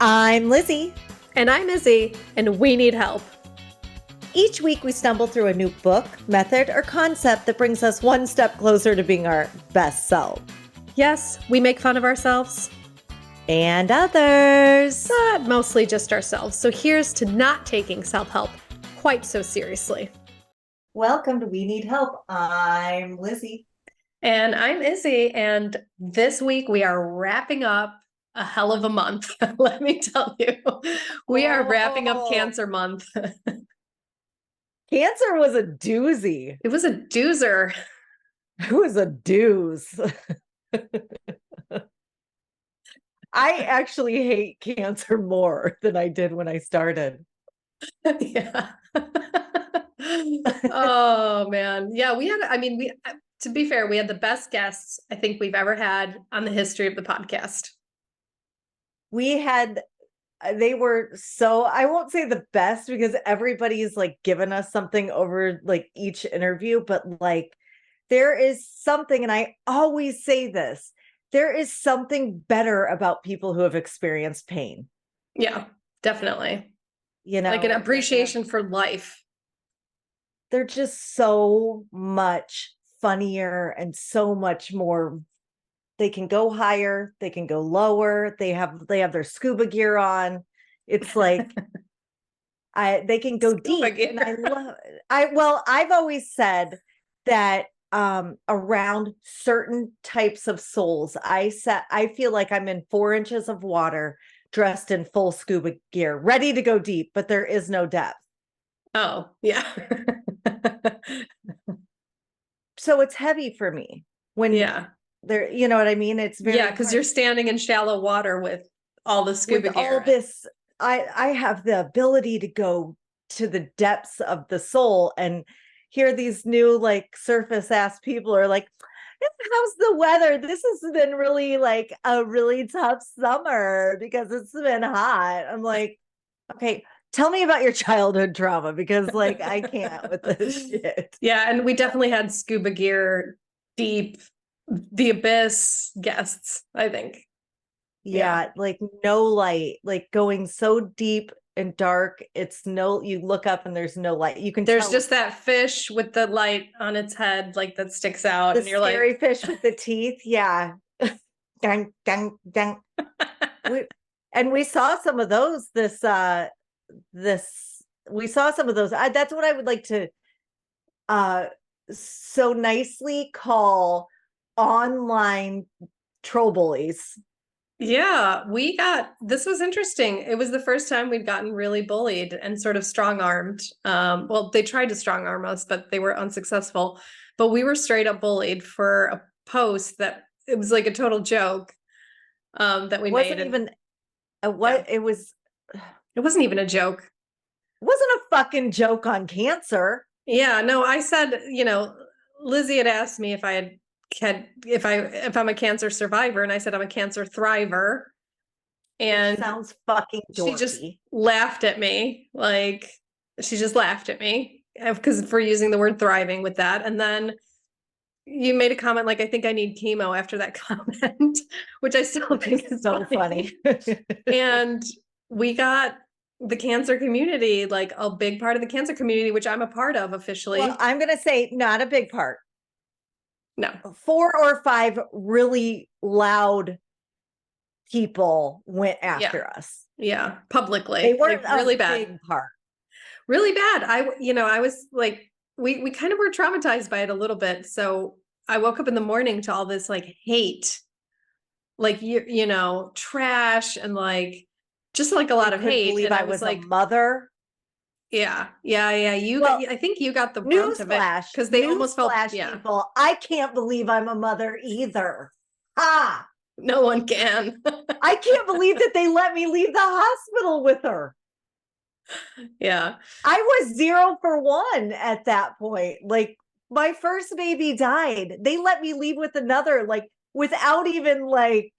I'm Lizzy. And I'm Izzy, and we need help. Each week we stumble through a new book, method, or concept that brings us one step closer to being our best self. Yes, we make fun of ourselves. And others. But mostly just ourselves. So here's to not taking self-help quite so seriously. Welcome to We Need Help. I'm Lizzy. And I'm Izzy, and this week we are wrapping up a hell of a month. Let me tell you, we are wrapping up Cancer Month. Cancer was a doozy. It was a doozer. It was a dooze. I actually hate cancer more than I did when I started. Yeah. Oh man. Yeah, to be fair, we had the best guests I think we've ever had on the history of the podcast. They were so, I won't say the best because everybody's like given us something over like each interview, but like there is something, and I always say this, there is something better about people who have experienced pain. Yeah, definitely. You know, like an appreciation for life. They're just so much funnier and so much more. They can go higher, they can go lower. They have their scuba gear on. It's like they can go Scuba deep. gear. And I've always said that around certain types of souls, I feel like I'm in 4 inches of water, dressed in full scuba gear, ready to go deep, but there is no depth. Oh, yeah. So it's heavy for me when there, you know what I mean? It's very because you're standing in shallow water with all the scuba with gear. all this. I have the ability to go to the depths of the soul and hear these new like surface ass people are like, how's the weather? This has been really like a really tough summer because it's been hot. I'm like, okay, tell me about your childhood trauma because like I can't with this shit. Yeah, and we definitely had scuba gear, deep, the abyss guests, I think. Yeah, like no light, like going so deep and dark. You look up and there's no light. There's just that fish with the light on its head, like that sticks out. The and you're scary like, fish with the teeth. Yeah. Dang, dang, dang. We saw some of those we saw some of those. That's what I would like to so nicely call online troll bullies. Yeah, this was interesting. It was the first time we'd gotten really bullied and sort of strong-armed. Well, they tried to strong-arm us, but they were unsuccessful. But we were straight up bullied for a post that it was like a total joke that we Wasn't made. even what it was. It wasn't even a joke. It wasn't a fucking joke on cancer. Yeah, no, I said, Lizzy had asked me if if I'm a cancer survivor, and I said I'm a cancer thriver. And which sounds fucking dorky. She just laughed at me. Like she just laughed at me because for using the word thriving with that. And then you made a comment like, I think I need chemo after that comment, which I still think is so funny. And we got the cancer community, like a big part of the cancer community, which I'm a part of officially. Well, I'm going to say not a big part. No. 4 or 5 really loud people went after us. Yeah, publicly. They weren't like, really a bad. big part. Really bad. I was like, we kind of were traumatized by it a little bit. So I woke up in the morning to all this like hate, like trash and like just like a lot of hate. Believe and I was like a mother. Yeah. I think you got the brunt of it because they almost felt people. I can't believe I'm a mother either. No one can. I can't believe that they let me leave the hospital with her. Yeah. I was 0 for 1 at that point. Like my first baby died. They let me leave with another, like without even like.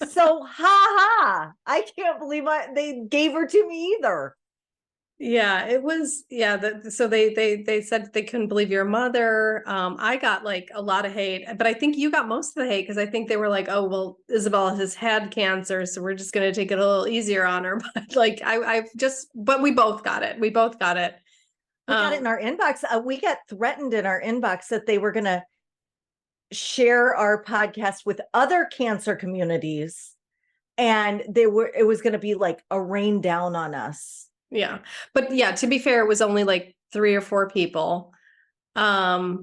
So, I can't believe they gave her to me either. Yeah, it was, yeah. So they said they couldn't believe your mother. I got like a lot of hate, but I think you got most of the hate because I think they were like, oh, well, Isabel has had cancer, so we're just gonna take it a little easier on her. But like but we both got it. We both got it. We got it in our inbox. We got threatened in our inbox that they were going to share our podcast with other cancer communities, and it was going to be like a rain down on us. Yeah. But yeah, to be fair, it was only like 3 or 4 people. But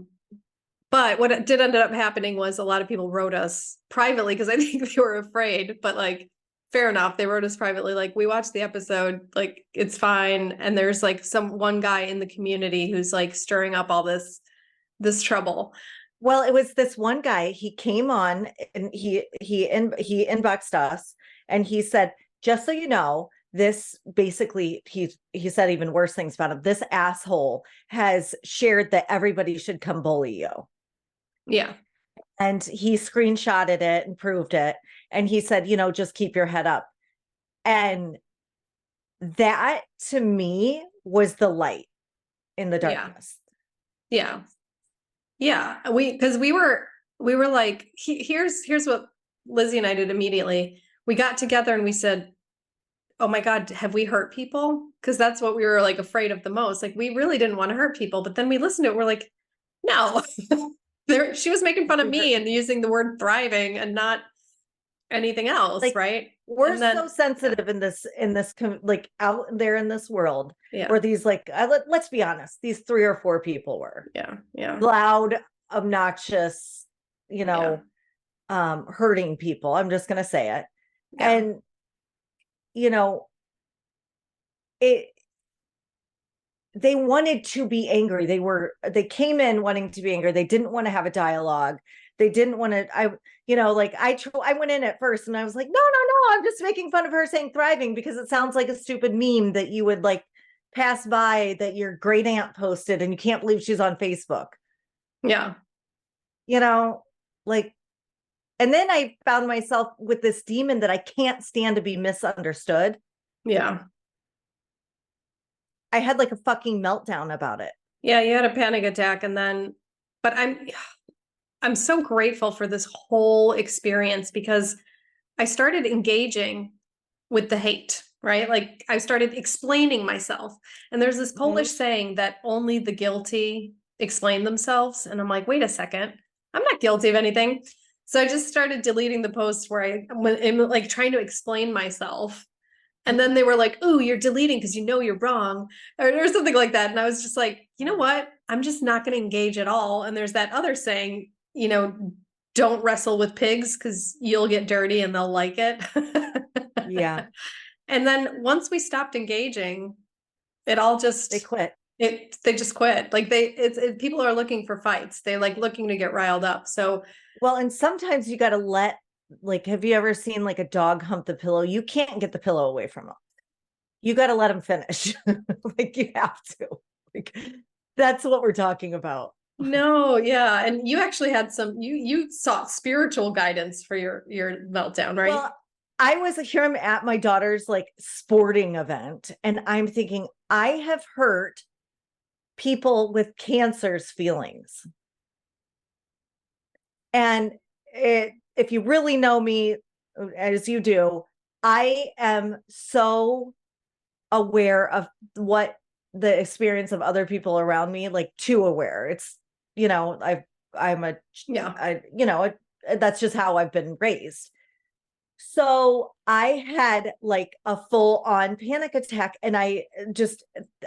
what did end up happening was a lot of people wrote us privately because I think they were afraid, but like fair enough. They wrote us privately, like, we watched the episode, like it's fine. And there's like one guy in the community who's like stirring up all this trouble. Well, it was this one guy. He came on and he inboxed us and he said, just so you know, this basically, he said even worse things about him. This asshole has shared that everybody should come bully you. Yeah. And he screenshotted it and proved it. And he said, you know, just keep your head up. And that to me was the light in the darkness. Yeah. Yeah. Because we were like, here's what Lizzy and I did immediately. We got together and we said, oh my God, have we hurt people? Because that's what we were like afraid of the most. Like, we really didn't want to hurt people. But then we listened to it. We're like, no, she was making fun of me and using the word thriving and not anything else. Like, right. We're so sensitive in this, like out there in this world where these, like, let's be honest, these 3 or 4 people were loud, obnoxious, you know, hurting people. I'm just going to say it. Yeah. And, you know, they wanted to be angry. They came in wanting to be angry. They didn't want to have a dialogue. They didn't want to, I went in at first and I was like, no, I'm just making fun of her saying thriving because it sounds like a stupid meme that you would like pass by that your great aunt posted and you can't believe she's on Facebook. Yeah. You know, like, and then I found myself with this demon that I can't stand to be misunderstood. Yeah. I had like a fucking meltdown about it. Yeah, you had a panic attack but I'm so grateful for this whole experience because I started engaging with the hate, right? Like, I started explaining myself. And there's this Polish saying that only the guilty explain themselves. And I'm like, wait a second, I'm not guilty of anything. So I just started deleting the posts where I'm like trying to explain myself. And then they were like, "Ooh, you're deleting because you know you're wrong," or something like that. And I was just like, you know what? I'm just not going to engage at all. And there's that other saying, you know, don't wrestle with pigs because you'll get dirty and they'll like it. Yeah. And then once we stopped engaging, they quit. They just quit. Like people are looking for fights. They like looking to get riled up. So, well, and sometimes you got to like, have you ever seen like a dog hump the pillow? You can't get the pillow away from them. You got to let them finish. Like, you have to. Like, that's what we're talking about. No, yeah. And you actually had you sought spiritual guidance for your meltdown, right? Well, I'm at my daughter's like sporting event, and I'm thinking, I have hurt people with cancer's feelings. And if you really know me, as you do, I am so aware of what the experience of other people around me, like too aware. It's, you know, that's just how I've been raised. So I had like a full on panic attack. And I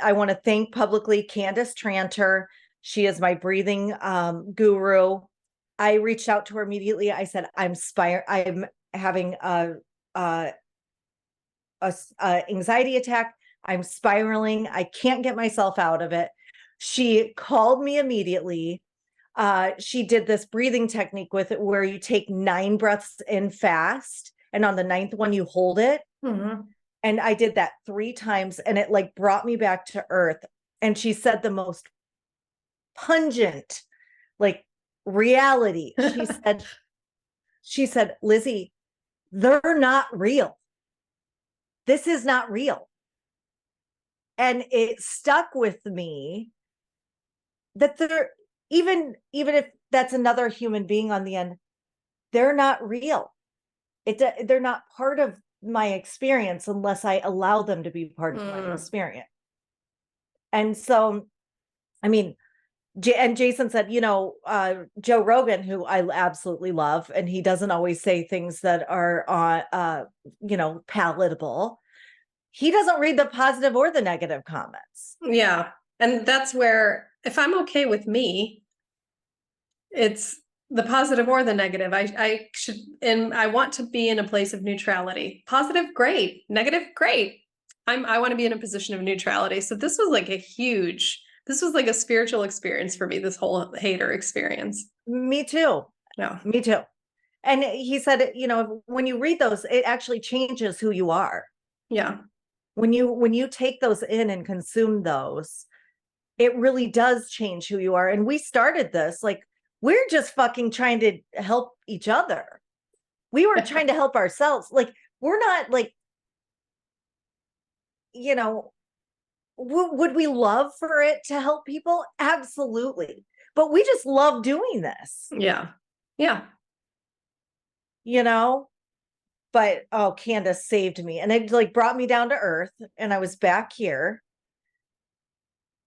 want to thank publicly Candace Tranter. She is my breathing guru. I reached out to her immediately. I said, I'm having a anxiety attack. I'm spiraling. I can't get myself out of it. She called me immediately. She did this breathing technique with it where you take 9 breaths in fast, and on the 9th one, you hold it. Mm-hmm. And I did that 3 times, and it like brought me back to earth. And she said the most pungent, like, reality. She said, Lizzy, they're not real. This is not real. And it stuck with me that they're, even if that's another human being on the end, they're not real. They're not part of my experience unless I allow them to be part of my experience. And so, I mean, and Jason said, Joe Rogan, who I absolutely love, and he doesn't always say things that are, palatable. He doesn't read the positive or the negative comments. Yeah. And that's where, if I'm okay with me, it's the positive or the negative. I should, and I want to be in a place of neutrality. Positive, great. Negative, great. I want to be in a position of neutrality. So this was like this was like a spiritual experience for me, this whole hater experience. Me too. Yeah. Me too. And he said, when you read those, it actually changes who you are. Yeah. When you take those in and consume those, it really does change who you are. And we started this, like, we're just fucking trying to help each other. We were trying to help ourselves. Like, we're not like, would we love for it to help people? Absolutely. But we just love doing this. Yeah. Yeah. But Candace saved me, and it like brought me down to earth, and I was back here.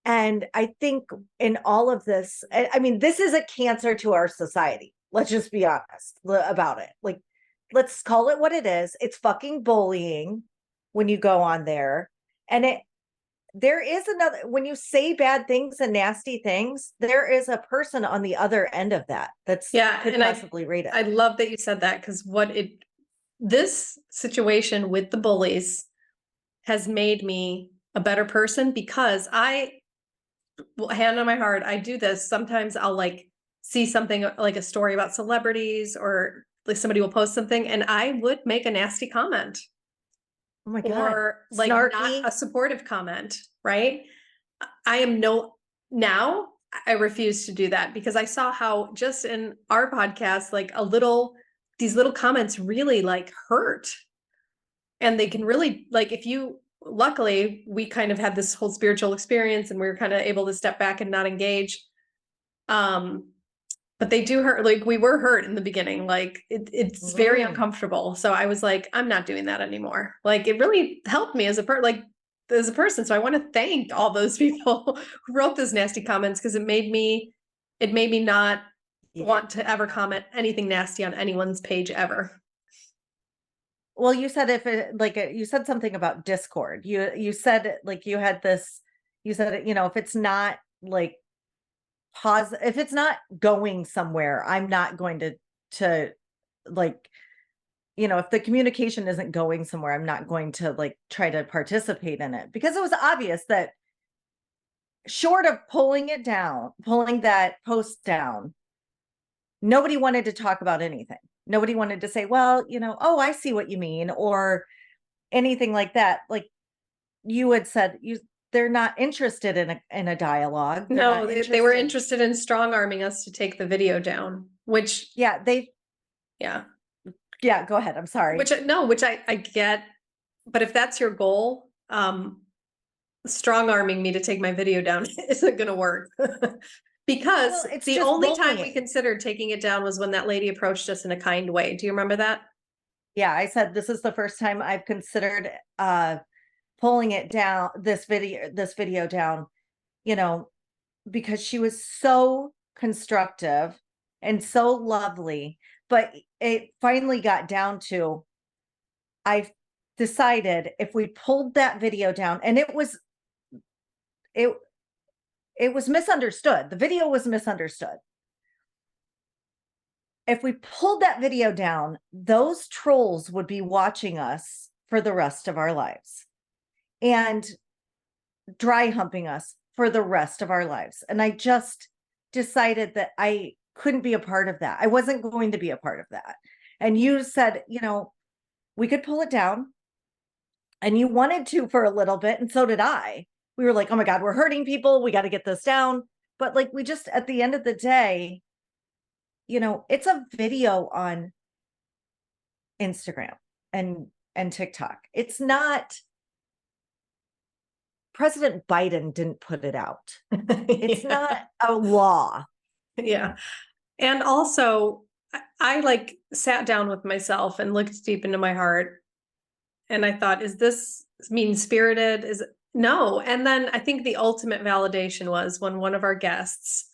And I think in all of this, I mean, this is a cancer to our society. Let's just be honest about it. Like, let's call it what it is. It's fucking bullying when you go on there. And there is another, when you say bad things and nasty things, there is a person on the other end of that could possibly read it. I love that you said that, because this situation with the bullies has made me a better person, because hand on my heart, I do this. Sometimes I'll like see something like a story about celebrities, or like somebody will post something and I would make a nasty comment. Oh my God. Or like Snarky. Not a supportive comment, right? Now I refuse to do that, because I saw how just in our podcast, like these little comments really like hurt. And they can really, like, luckily we kind of had this whole spiritual experience and we were kind of able to step back and not engage. But they do hurt. Like, we were hurt in the beginning. Like, it's very uncomfortable. So I was like, I'm not doing that anymore. Like, it really helped me as a person. So I want to thank all those people who wrote those nasty comments, because it made me not want to ever comment anything nasty on anyone's page ever. Well, you said you said something about Discord. You said like you had this, you said, if it's not like if it's not going somewhere, I'm not going to like, if the communication isn't going somewhere, I'm not going to like try to participate in it, because it was obvious that short of pulling that post down, nobody wanted to talk about anything. Nobody wanted to say, well, I see what you mean, or anything like that. Like you had said, they're not interested in a dialogue. No, they were interested in strong arming us to take the video down, which yeah, go ahead. I'm sorry. Which I get, but if that's your goal, strong arming me to take my video down isn't going to work. Because it's the only time we considered taking it down was when that lady approached us in a kind way. Do you remember that? Yeah, I said this is the first time I've considered pulling it down, this video down, because she was so constructive and so lovely. But it finally got down to, I decided if we pulled that video down, and it was misunderstood. The video was misunderstood. If we pulled that video down, those trolls would be watching us for the rest of our lives and dry humping us for the rest of our lives. And I just decided that I couldn't be a part of that. I wasn't going to be a part of that. And you said, we could pull it down, and you wanted to for a little bit. And so did I. We were like, oh my God, we're hurting people. We got to get this down. But like, we just, at the end of the day, it's a video on Instagram and TikTok. It's not President Biden didn't put it out. It's not a law. Yeah. And also, I like sat down with myself and looked deep into my heart. And I thought, is this mean spirited? No. And then I think the ultimate validation was when one of our guests,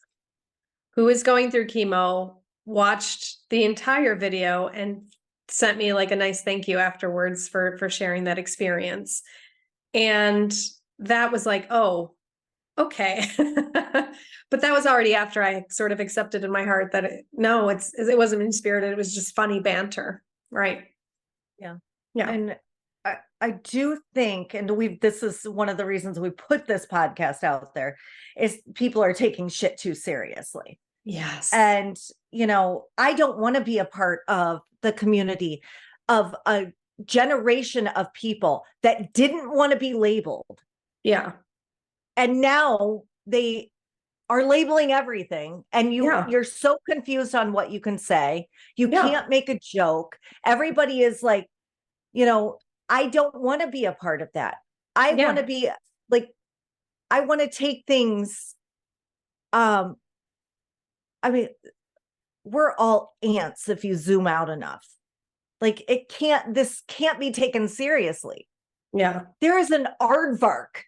who is going through chemo, watched the entire video and sent me like a nice thank you afterwards for sharing that experience. And that was like, oh, okay. But that was already after I sort of accepted in my heart that it wasn't mean spirited. It was just funny banter. Right. Yeah. Yeah. And I do think, and this is one of the reasons we put this podcast out there, is people are taking shit too seriously. Yes. And, I don't want to be a part of the community of a generation of people that didn't want to be labeled. Yeah. And now they are labeling everything. And you're so confused on what you can say. You can't make a joke. Everybody is like, I don't want to be a part of that. I want to be like, I want to take things. I mean, we're all ants if you zoom out enough. Like this can't be taken seriously. Yeah. There is an aardvark,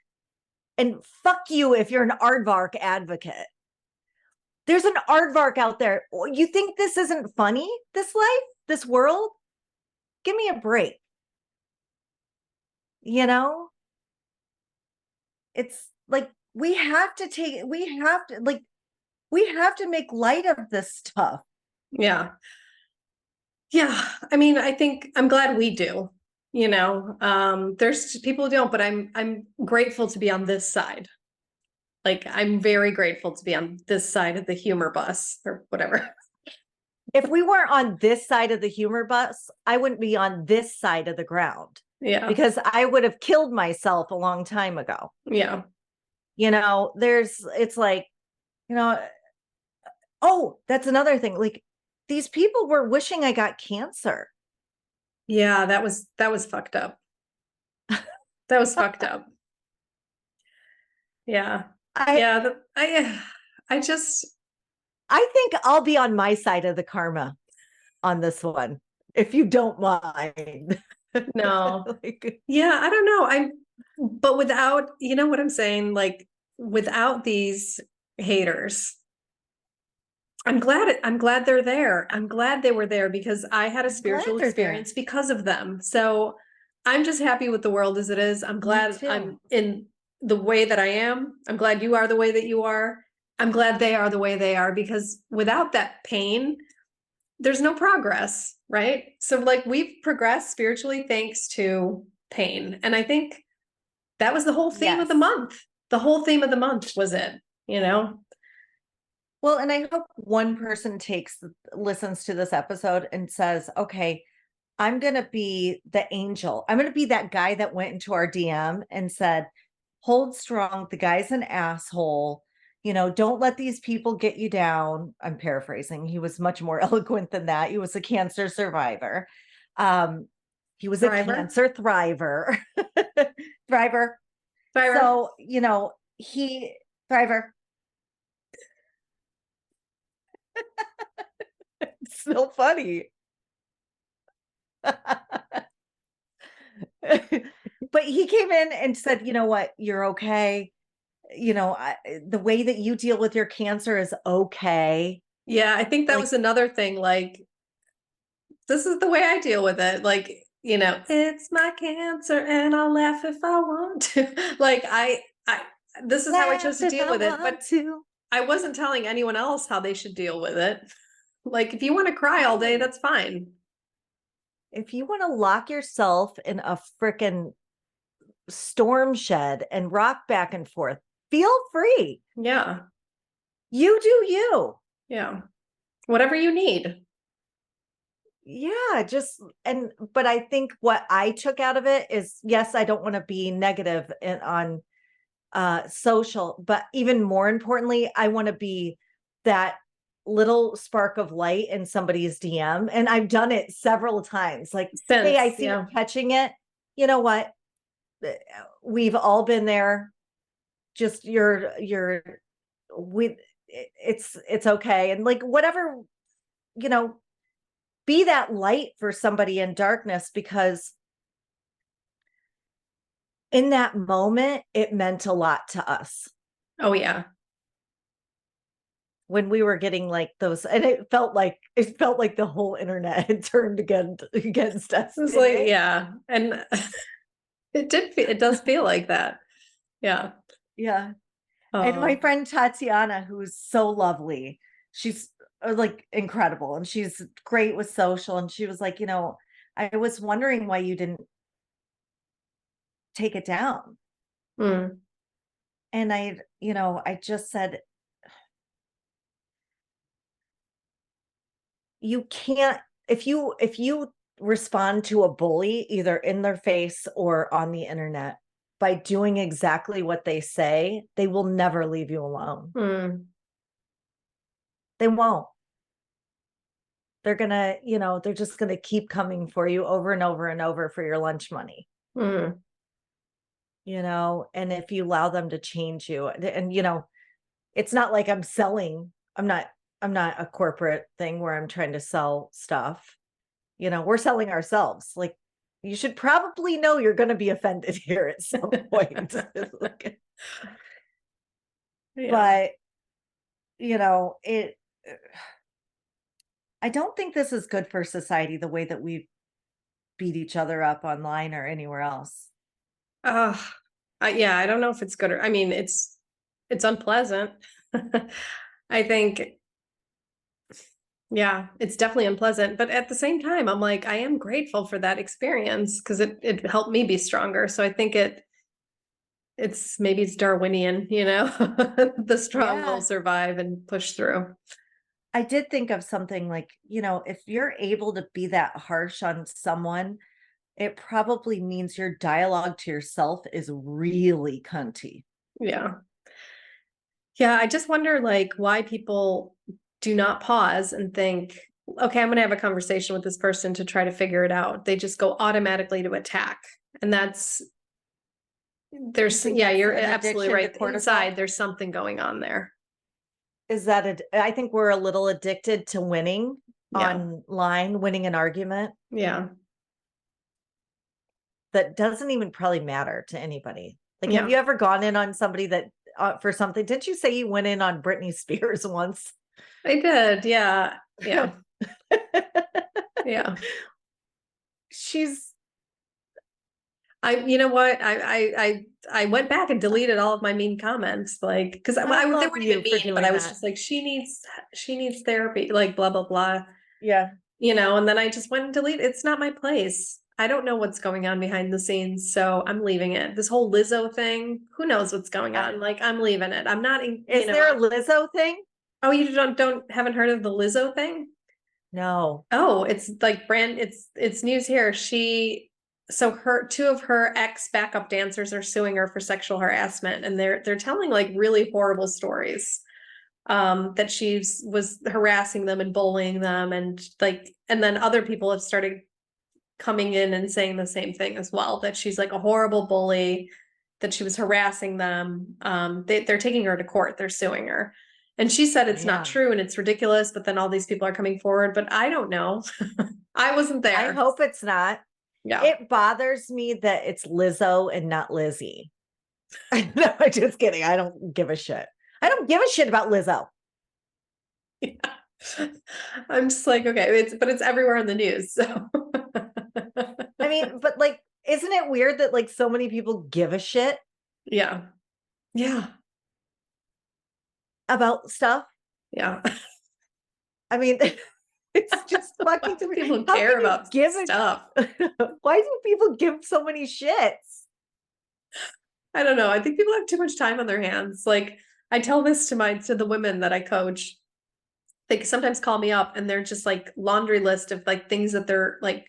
and fuck you if you're an aardvark advocate. There's an aardvark out there. You think this isn't funny? This life, this world? Give me a break. It's like we have to make light of this stuff. Yeah. Yeah. I mean, I think I'm glad we do, there's people who don't, but I'm grateful to be on this side. Like, I'm very grateful to be on this side of the humor bus or whatever. If we weren't on this side of the humor bus, I wouldn't be on this side of the ground. Yeah. Because I would have killed myself a long time ago. Yeah. It's like, oh, that's another thing. Like, these people were wishing I got cancer. Yeah, that was fucked up. That was fucked up. Yeah. I think I'll be on my side of the karma on this one, if you don't mind. No. Yeah, I don't know. But without, what I'm saying? Like, without these haters, I'm glad they're there. I'm glad they were there because I had a spiritual experience because of them. So I'm just happy with the world as it is. I'm glad I'm in the way that I am. I'm glad you are the way that you are. I'm glad they are the way they are, because without that pain, there's no progress, right? So like, we've progressed spiritually thanks to pain. And I think that was the whole theme of the month. The whole theme of the month was it, Well, and I hope one person listens to this episode and says, okay, I'm going to be the angel. I'm going to be that guy that went into our DM and said, hold strong. The guy's an asshole. Don't let these people get you down. I'm paraphrasing. He was much more eloquent than that. He was a cancer survivor. He was a cancer thriver. Thriver. So, thriver. It's so funny. But he came in and said, you know what, you're okay. The way that you deal with your cancer is okay. Yeah, I think that was another thing. Like, this is the way I deal with it. Like, it's my cancer and I'll laugh if I want to. Like, this is how I chose to deal with it. But I wasn't telling anyone else how they should deal with it. Like, if you want to cry all day, that's fine. If you want to lock yourself in a frickin' storm shed and rock back and forth, feel free. Yeah. You do you. Yeah. Whatever you need. Yeah, but I think what I took out of it is, yes, I don't want to be negative on social, but even more importantly, I want to be that little spark of light in somebody's DM. And I've done it several times. Like, hey, I see you catching it. You know what? We've all been there. just it's okay. And like, whatever, you know, be that light for somebody in darkness, because in that moment, it meant a lot to us Oh yeah. when we were getting like those, and it felt like the whole internet had turned against us. It was Didn't like, it? yeah. And it does feel like that. Yeah. Yeah. And my Oh. friend Tatiana, who's so lovely, she's like incredible, and she's great with social. And she was like, I was wondering why you didn't take it down. Mm, And I just said, you can't, if you respond to a bully either in their face or on the internet by doing exactly what they say, they will never leave you alone. mm, They won't. They're just gonna keep coming for you over and over and over for your lunch money. mm. And if you allow them to change you, and it's not like I'm not a corporate thing where I'm trying to sell stuff. We're selling ourselves. Like, you should probably know you're going to be offended here at some point. Yeah. But it I don't think this is good for society, the way that we beat each other up online or anywhere else. Uh, yeah, I don't know if it's good or, I mean, it's unpleasant. I think, yeah, it's definitely unpleasant. But at the same time, I'm like, I am grateful for that experience because it helped me be stronger. So I think maybe it's Darwinian, the strong will Yeah. survive and push through. I did think of something like, if you're able to be that harsh on someone, it probably means your dialogue to yourself is really cunty. Yeah. Yeah, I just wonder like why people do not pause and think, okay, I'm going to have a conversation with this person to try to figure it out. They just go automatically to attack. And yeah, That's you're an absolutely addiction to right. cortisol. Inside, there's something going on there. I think we're a little addicted to winning Yeah. online, winning an argument Yeah. that doesn't even probably matter to anybody. Like, have Yeah. you ever gone in on somebody that for something? Didn't you say you went in on Britney Spears once? I did. Yeah. Yeah. Yeah. She's You know what? I went back and deleted all of my mean comments, like, because they I love weren't even you for mean, but I doing was that. just like, she needs therapy, like blah blah blah, Yeah. and then I just went and deleted. It's not my place. I don't know what's going on behind the scenes, so I'm leaving it. This whole Lizzo thing, who knows what's going on? Like, I'm leaving it. I'm not, Is there a Lizzo thing? oh, you don't haven't heard of the Lizzo thing? No. Oh, it's like it's news here. Two of her ex backup dancers are suing her for sexual harassment, and they're telling like really horrible stories. That was harassing them and bullying them, and then other people have started coming in and saying the same thing as well, that she's like a horrible bully, that she was harassing them. They're taking her to court, they're suing her. And she said it's not Yeah. true and it's ridiculous, but then all these people are coming forward. But I don't know. I wasn't I there. hope it's not. Yeah. It bothers me that it's Lizzo and not Lizzy. No, I'm just kidding. I don't give a shit. I don't give a shit about Lizzo. Yeah. I'm just like, okay, it's everywhere in the news. So I mean, but like, isn't it weird that like so many people give a shit yeah. Yeah. about stuff? Yeah. I mean, it's just fucking weird. People How care can you about give stuff. Why do people give so many shits? I don't know. I think people have too much time on their hands. Like, I tell this to the women that I coach. They sometimes call me up and they're just like laundry list of like things that they're like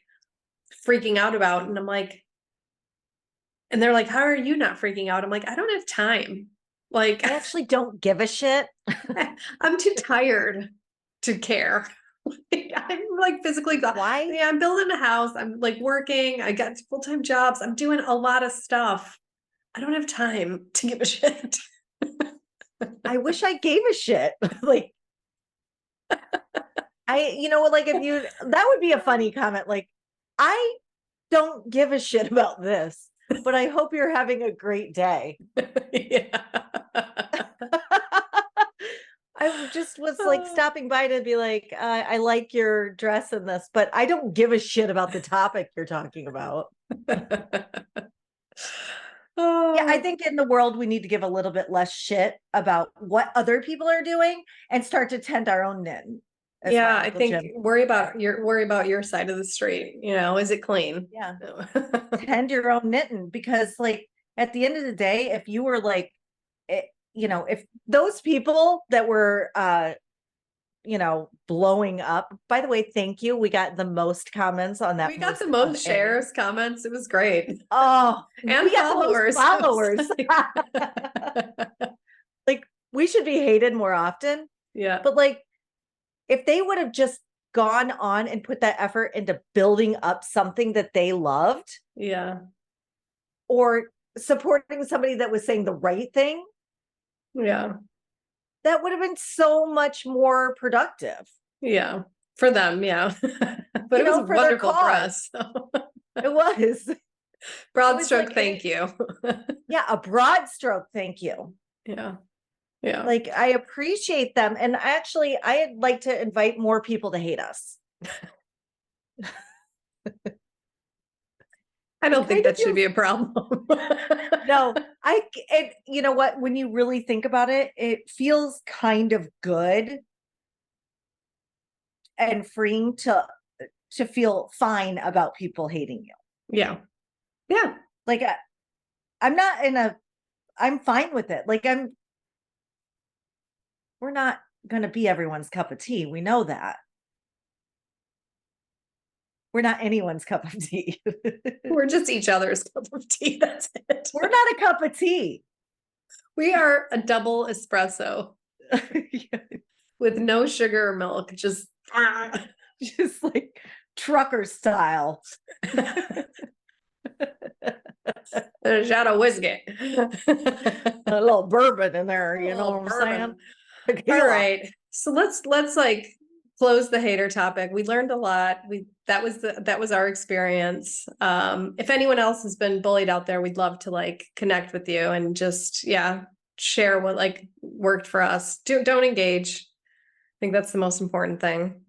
freaking out about. And I'm like, and they're like, how are you not freaking out? I'm like, I don't have time. Like, I actually don't give a shit. I'm too tired to care. I'm like physically exhausted. Why? Yeah, I'm building a house. I'm like working. I got full-time jobs. I'm doing a lot of stuff. I don't have time to give a shit. I wish I gave a shit. Like, like if you, that would be a funny comment. Like, I don't give a shit about this, but I hope you're having a great day. Yeah. I just was like stopping by to be like, I like your dress in this, but I don't give a shit about the topic you're talking about. Yeah, I think in the world we need to give a little bit less shit about what other people are doing and start to tend our own knitting. Yeah, I think worry about your side of the street. Is it clean? Yeah. Tend your own knitting, because like at the end of the day, if you were like, if those people that were blowing up, by the way, thank you. We got the most comments on that. We got the most shares, comments. It was great. Oh, and followers. Like, we should be hated more often. Yeah. But like, if they would have just gone on and put that effort into building up something that they loved. Yeah. Or supporting somebody that was saying the right thing. Yeah. That would have been so much more productive. Yeah. For them. Yeah. But it was wonderful for us. So. It was. Broad stroke. Thank you. Yeah. A broad stroke. Thank you. Yeah. Yeah. Like, I appreciate them. And actually, I'd like to invite more people to hate us. I don't think that should be a problem. No, and you know what? When you really think about it, it feels kind of good and freeing to feel fine about people hating you. Yeah. Yeah. Like, I'm fine with it. Like, we're not going to be everyone's cup of tea. We know that. We're not anyone's cup of tea. We're just each other's cup of tea. That's it. We're not a cup of tea. We are a double espresso with no sugar or milk. Just like trucker style. A shot of whiskey. A little bourbon in there, you know what I'm saying? All right. So let's like close the hater topic. We learned a lot. That was our experience. If anyone else has been bullied out there, we'd love to like connect with you and just share what like worked for us. Don't engage. I think that's the most important thing.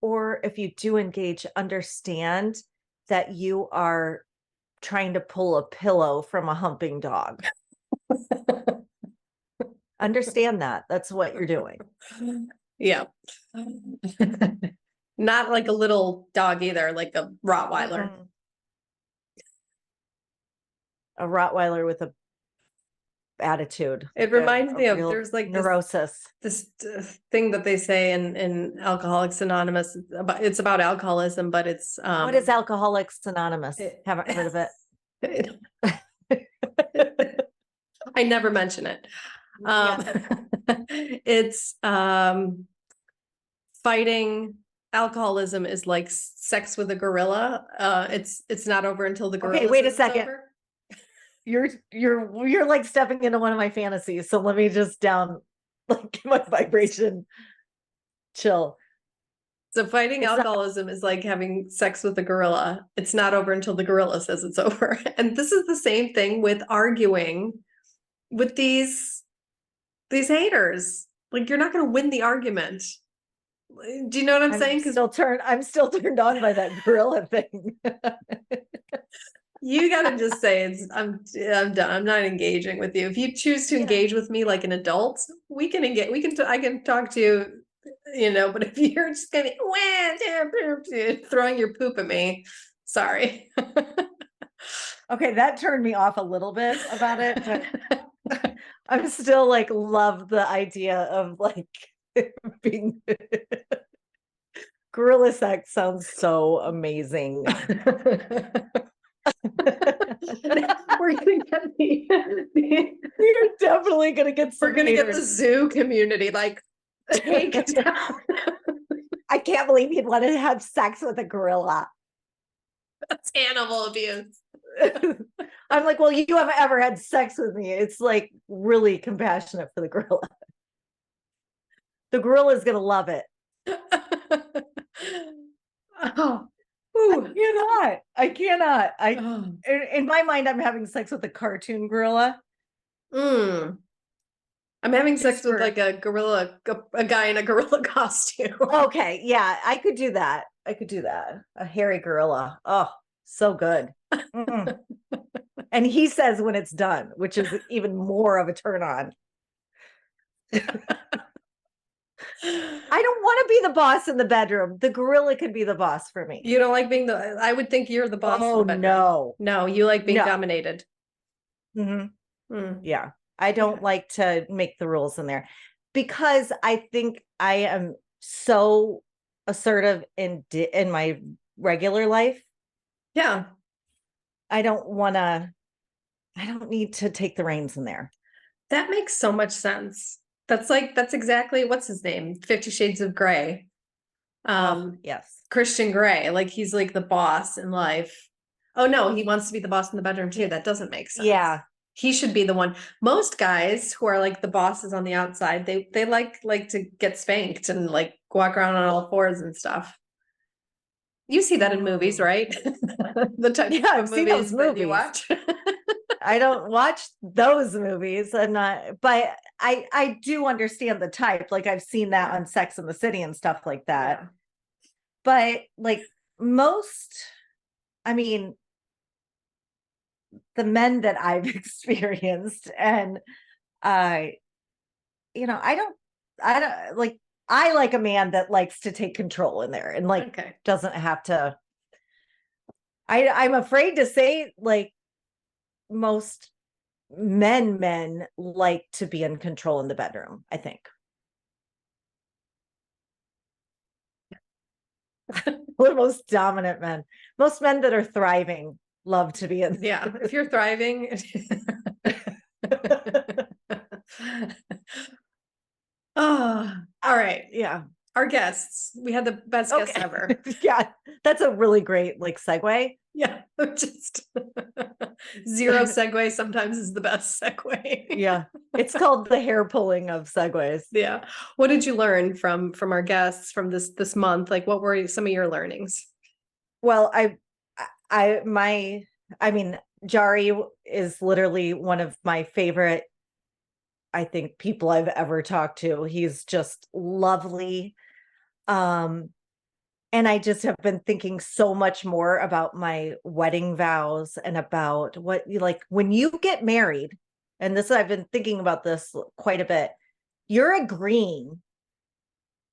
Or if you do engage, understand that you are trying to pull a pillow from a humping dog. Understand that. That's what you're doing. Yeah. Not like a little dog either, like a Rottweiler. A Rottweiler with a attitude. It reminds me of, there's like neurosis. This thing that they say in Alcoholics Anonymous. It's about alcoholism, but it's what is Alcoholics Anonymous? Haven't heard of it. I never mention it. It's fighting alcoholism is like sex with a gorilla. It's not over until the gorilla. Okay, wait a second. Over. You're like stepping into one of my fantasies. So let me just like my vibration chill. So fighting alcoholism is like having sex with a gorilla. It's not over until the gorilla says it's over. And this is the same thing with arguing with these haters. Like, you're not going to win the argument. Do you know what I'm saying? I'm still turned on by that gorilla thing. You gotta just say I'm done. I'm not engaging with you. If you choose to engage with me like an adult, we can engage. I can talk to you, but if you're just gonna be throwing your poop at me, sorry. Okay, that turned me off a little bit about it, but I'm still like love the idea of like being gorilla sex sounds so amazing. We're gonna get we're definitely gonna get we're gonna get the zoo community like take down. I can't believe you'd want to have sex with a gorilla. That's animal abuse. I'm like, well, you haven't ever had sex with me. It's like really compassionate for the gorilla. The gorilla is gonna love it. Oh, I ooh. cannot. I cannot. Oh. In my mind, I'm having sex with a cartoon gorilla. Mm. I'm having sex Just with for like a gorilla, a guy in a gorilla costume. okay, yeah, I could do that. I could do that. A hairy gorilla. Oh, so good. Mm. And he says when it's done, which is even more of a turn on. I don't want to be the boss in the bedroom. The gorilla could be the boss for me. You don't like being I would think you're the boss in Oh the bedroom. no. No, you like being No. dominated. Hmm. Mm. Yeah. I don't like to make the rules in there because I think I am so assertive in my regular life. Yeah. I don't need to take the reins in there. That makes so much sense. That's exactly what's his name? 50 Shades of Grey. Oh, yes. Christian Grey. Like he's like the boss in life. Oh no, he wants to be the boss in the bedroom too. That doesn't make sense. Yeah. He should be the one. Most guys who are like the bosses on the outside, they like to get spanked and like walk around on all fours and stuff. You see that in movies, Mm. right? The type Yeah, of I've seen those movies that you movies. watch. I don't watch those movies. I'm not, but I do understand the type. Like I've seen that Yeah. on Sex and the City and stuff like that. Yeah. But like most, I mean, the men that I've experienced, and I, I don't like. I like a man that likes to take control in there and like Okay. doesn't have to. I'm afraid to say like most men like to be in control in the bedroom, I think. We're most dominant men. Most men that are thriving love to be in. Yeah. If you're thriving. Oh, all right. Yeah. Our guests. We had the best guests Okay. ever. Yeah. That's a really great like segue. Yeah. Just zero segue sometimes is the best segue. Yeah. It's called the hair pulling of segues. Yeah. What did you learn from our guests from this month? Like what were some of your learnings? Well, I mean, Jari is literally one of my favorite, I think, people I've ever talked to. He's just lovely. Um, and I just have been thinking so much more about my wedding vows and about what you like when you get married. And this, I've been thinking about this quite a bit. You're agreeing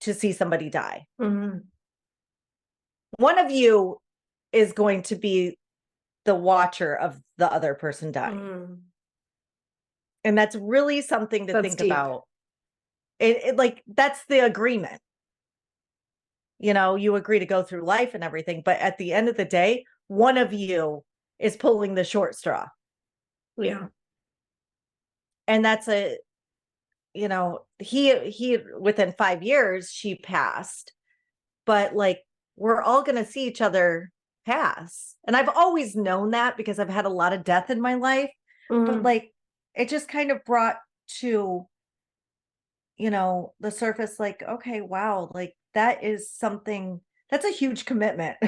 to see somebody die. Mm-hmm. One of you is going to be the watcher of the other person dying. Mm-hmm. And that's really something to That's think deep. about. It like that's the agreement. You agree to go through life and everything, but at the end of the day, one of you is pulling the short straw. Yeah. And that's he within 5 years she passed, but like we're all going to see each other pass. And I've always known that because I've had a lot of death in my life, but like it just kind of brought to the surface like, okay, wow, like that is something that's a huge commitment.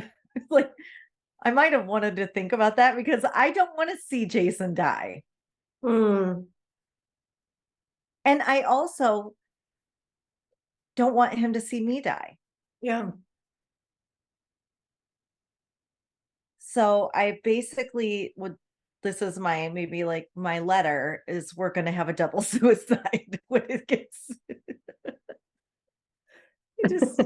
Like I might have wanted to think about that because I don't want to see Jason die. Mm. And I also don't want him to see me die. Yeah. So I basically would, this is my, maybe like my letter is we're going to have a double suicide when it gets, just,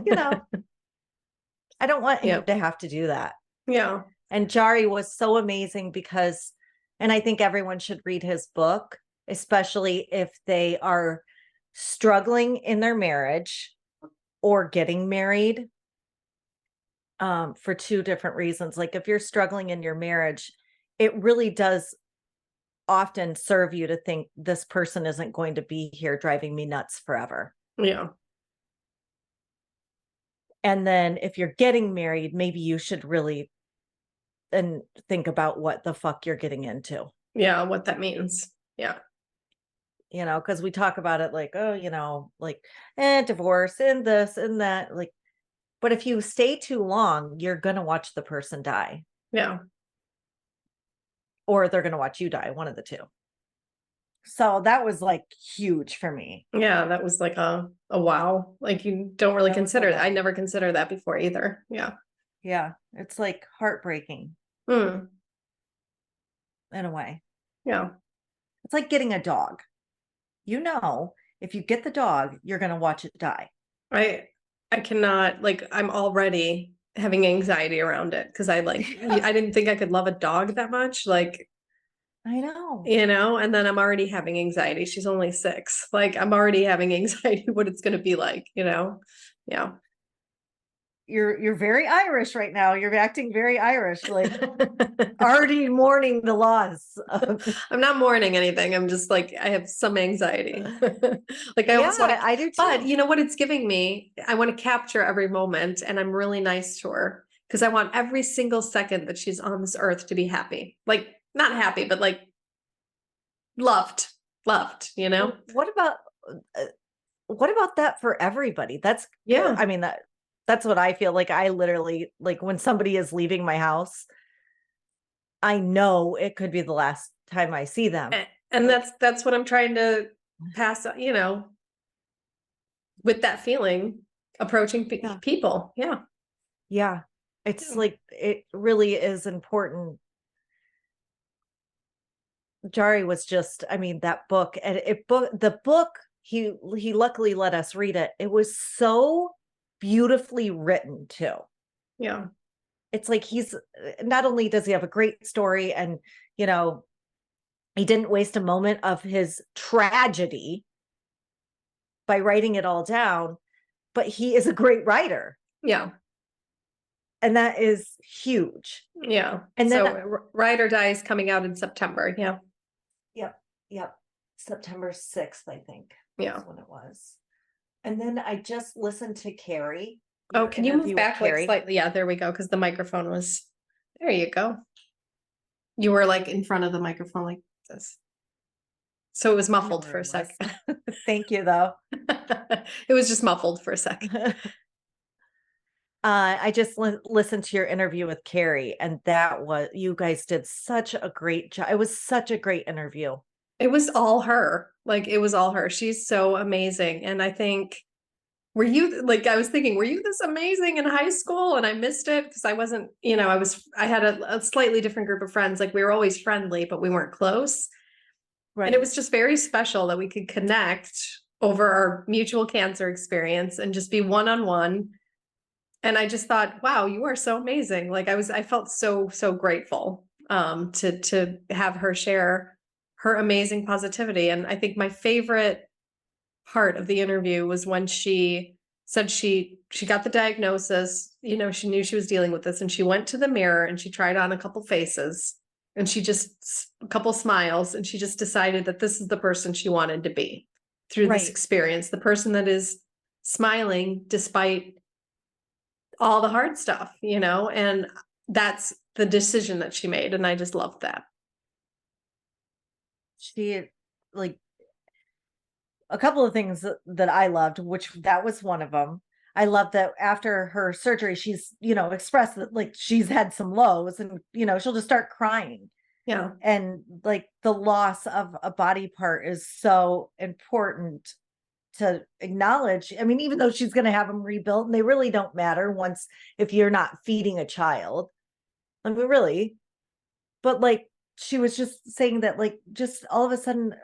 I don't want him to have to do that. Yeah. And Jari was so amazing because, and I think everyone should read his book, especially if they are struggling in their marriage or getting married, for two different reasons. Like if you're struggling in your marriage, it really does often serve you to think this person isn't going to be here driving me nuts forever. Yeah. And then if you're getting married, maybe you should really and think about what the fuck you're getting into. Yeah, what that means. Yeah. You know, because we talk about it like, oh, you know, like, divorce and this and that. Like, but if you stay too long, you're going to watch the person die. Yeah. Or they're going to watch you die, one of the two. So that was like huge for me. Yeah, that was like a wow. Like you don't really consider that. I never considered that before either. Yeah. Yeah. It's like heartbreaking Mm. in a way. Yeah. It's like getting a dog. You know, if you get the dog, you're going to watch it die. I cannot, like, I'm already having anxiety around it because I didn't think I could love a dog that much. Like, I know. you know, and then I'm already having anxiety. She's only 6. Like, I'm already having anxiety what it's going to be like, you know? Yeah. You're very Irish right now. You're acting very Irish, like already mourning the loss of... I'm not mourning anything. I'm just like, I have some anxiety. Like I almost want to, I do too. but you know what it's giving me? I want to capture every moment, and I'm really nice to her because I want every single second that she's on this earth to be happy. Like not happy, but like loved, you know? What about that for everybody? That's, Yeah. I mean, that's what I feel like. I literally, like, when somebody is leaving my house, I know it could be the last time I see them. And that's what I'm trying to pass, you know, with that feeling, approaching people. Yeah. Yeah. It's like, it really is important. Jari was just, I mean, that book, and the book, he luckily let us read it. It was so beautifully written too. Yeah. It's like he's, not only does he have a great story, and, you know, he didn't waste a moment of his tragedy by writing it all down, but he is a great writer. Yeah. And that is huge. Yeah. And so then Ride or Die is coming out in September. Yeah. Yep. September 6th, I think. Yeah. That's when it was. And then I just listened to Carrie. Oh, can you move back like slightly? Yeah, there we go. Because the microphone was, there you go. You were like in front of the microphone like this. So it was muffled for a second. Thank you, though. It was just muffled for a second. I just listened to your interview with Carrie, and that was, you guys did such a great job. It was such a great interview. It was all her. Like, it was all her. She's so amazing. And I think, were you, like, I was thinking, were you this amazing in high school? And I missed it because I wasn't, you know, I had a slightly different group of friends. Like, we were always friendly, but we weren't close. Right. And it was just very special that we could connect over our mutual cancer experience and just be one-on-one. And I just thought, wow, you are so amazing. Like, I felt so grateful to have her share her amazing positivity. And I think my favorite part of the interview was when she said she got the diagnosis, you know, she knew she was dealing with this, and she went to the mirror and she tried on a couple faces, and she just, a couple smiles, and she just decided that this is the person she wanted to be through this experience, the person that is smiling despite all the hard stuff, you know, and that's the decision that she made. And I just loved that. She, like, a couple of things that I loved, which that was one of them. I love that after her surgery, she's, you know, expressed that, like, she's had some lows, and, you know, she'll just start crying. Yeah. And like, the loss of a body part is so important to acknowledge. I mean, even though she's going to have them rebuilt, and they really don't matter once, if you're not feeding a child, I mean, really. But like, she was just saying that, like, just all of a sudden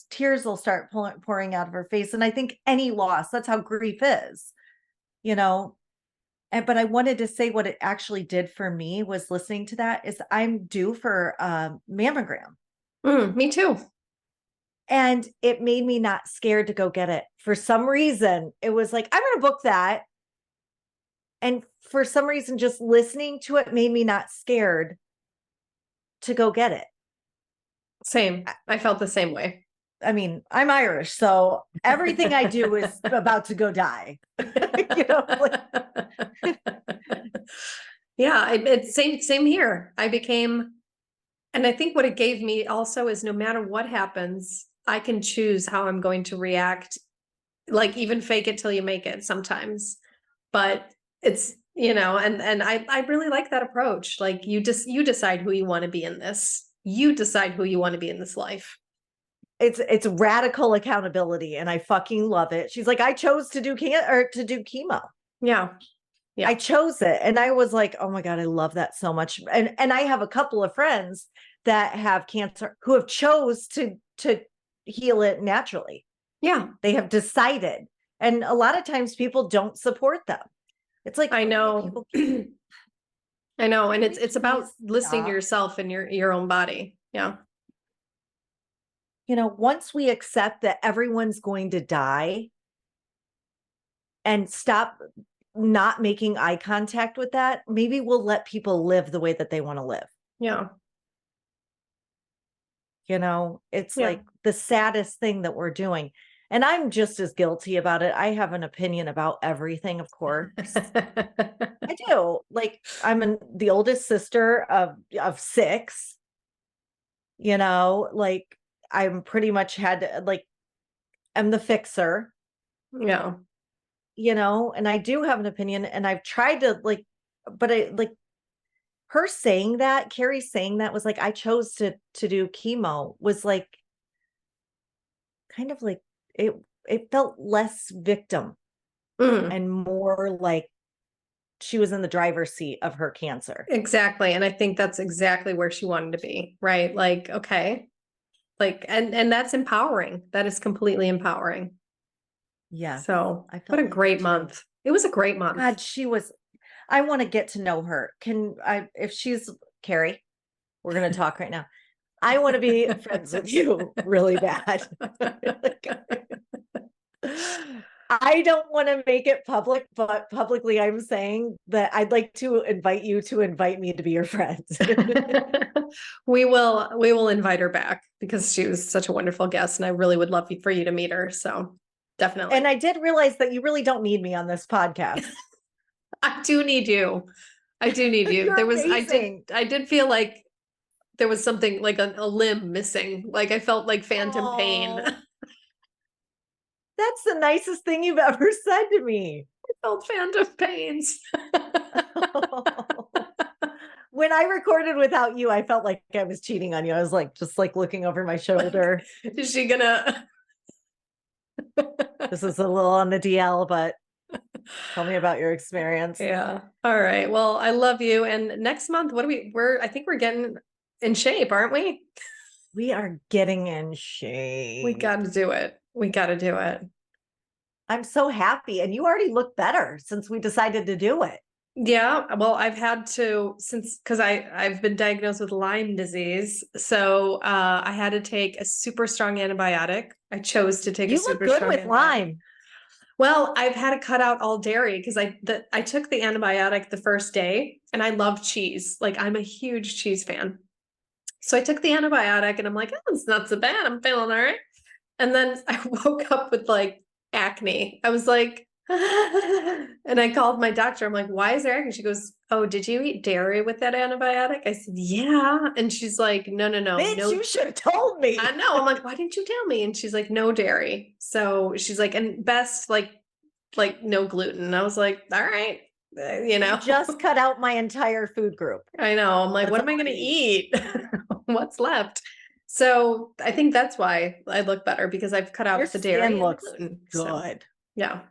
tears will start pouring out of her face. And I think any loss, that's how grief is, you know. But I wanted to say what it actually did for me was listening to that is I'm due for mammogram. Me too. And it made me not scared to go get it. For some reason, it was like, I'm going to book that. And for some reason, just listening to it made me not scared to go get it. Same. I felt the same way. I mean, I'm Irish, so everything I do is about to go die. You know, like... Yeah, it's same here. I became, and I think what it gave me also is no matter what happens, I can choose how I'm going to react, like even fake it till you make it sometimes. But it's, and I really like that approach. Like you decide who you want to be in this. You decide who you want to be in this life. It's radical accountability, and I fucking love it. She's like, I chose to do chemo. Yeah. Yeah. I chose it. And I was like, oh my God, I love that so much. And I have a couple of friends that have cancer who have chose to heal it naturally. Yeah. They have decided. And a lot of times people don't support them. It's like, I know. I know. And it's about listening to stop? yourself and your own body. Yeah. Once we accept that everyone's going to die and stop not making eye contact with that, maybe we'll let people live the way that they want to live. Yeah. It's Yeah. like the saddest thing that we're doing. And I'm just as guilty about it. I have an opinion about everything, of course. I do. Like, I'm the oldest sister of 6. Like, I'm pretty much I'm the fixer. Yeah. And I do have an opinion, and I've tried to but her saying that, Carrie saying that was like, I chose to do chemo, was like, kind of like, it felt less victim and more like she was in the driver's seat of her cancer. Exactly. And I think that's exactly where she wanted to be, right? Like, okay. Like, and that's empowering. That is completely empowering. Yeah. So I what felt a like great month. It was a great month. God, I want to get to know her. If she's Carrie, we're going to talk right now. I want to be friends with you really bad. I don't want to make it public, but publicly I'm saying that I'd like to invite you to invite me to be your friend. We will invite her back because she was such a wonderful guest, and I really would love for you to meet her. So definitely. And I did realize that you really don't need me on this podcast. I do need you. I do need you. You're amazing. I did feel like there was something like a limb missing. Like I felt like phantom pain. That's the nicest thing you've ever said to me. I felt phantom pains. When I recorded without you, I felt like I was cheating on you. I was like, just like looking over my shoulder. Is she gonna? This is a little on the DL, but tell me about your experience. Yeah. All right. Well, I love you. And next month, I think we're getting in shape, aren't we? We are getting in shape. We got to do it. We got to do it. I'm so happy. And you already look better since we decided to do it. Yeah. Well, I've had to because I've been diagnosed with Lyme disease. So I had to take a super strong antibiotic. I chose to take a super strong. You look good with Lyme. Well, I've had to cut out all dairy because I took the antibiotic the first day, and I love cheese. Like, I'm a huge cheese fan. So I took the antibiotic and I'm like, oh, it's not so bad. I'm feeling all right. And then I woke up with like acne. I was like, and I called my doctor. I'm like, why is there acne? She goes, oh, did you eat dairy with that antibiotic? I said, yeah. And she's like, no. Bitch, you should have told me. I know. I'm like, why didn't you tell me? And she's like, no dairy. So she's like, and best like no gluten. And I was like, all right. You just cut out my entire food group. I know. I'm like, what am I going to eat? What's left? So I think that's why I look better, because I've cut out the dairy. Skin looks good. So, yeah.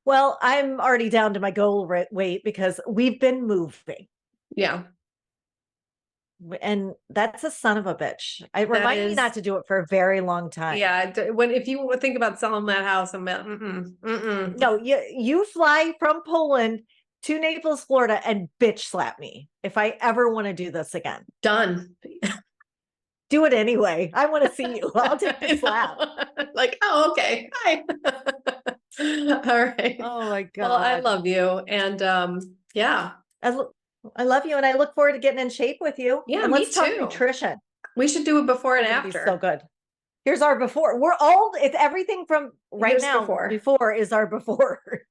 Well, I'm already down to my goal weight because we've been moving. Yeah. And that's a son of a bitch. It reminded me not to do it for a very long time. Yeah. If you think about selling that house, I'm like, No, you fly from Poland to Naples, Florida, and bitch slap me if I ever want to do this again. Done. Do it anyway. I want to see you. I'll take the slap. Like, oh, okay. Hi. All right. Oh my God. Well, I love you. And yeah. I love you, and I look forward to getting in shape with you. Yeah, and let's talk too. nutrition. We should do it before and after. So good. Here's our before. It's everything from right now. Before is our before.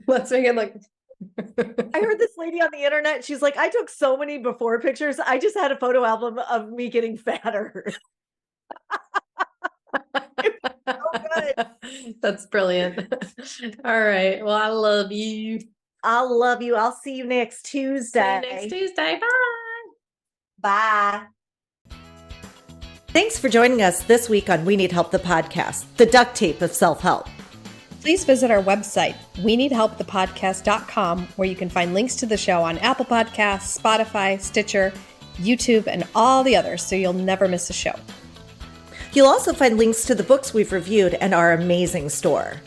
Let's make it like I heard this lady on the internet. She's like, I took so many before pictures. I just had a photo album of me getting fatter. So good. That's brilliant. All right. Well, I love you. I love you. I'll see you next Tuesday. See you next Tuesday. Bye. Bye. Thanks for joining us this week on We Need Help, the podcast, the duct tape of self-help. Please visit our website, weneedhelpthepodcast.com, where you can find links to the show on Apple Podcasts, Spotify, Stitcher, YouTube, and all the others, so you'll never miss a show. You'll also find links to the books we've reviewed and our amazing store.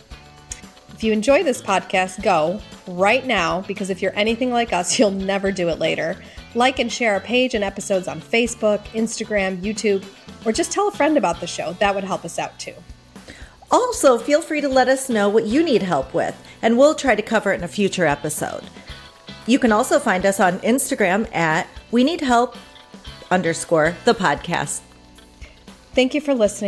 If you enjoy this podcast, go right now, because if you're anything like us, you'll never do it later. Like and share our page and episodes on Facebook, Instagram, YouTube, or just tell a friend about the show. That would help us out too. Also, feel free to let us know what you need help with, and we'll try to cover it in a future episode. You can also find us on Instagram at weneedhelp_the podcast. Thank you for listening.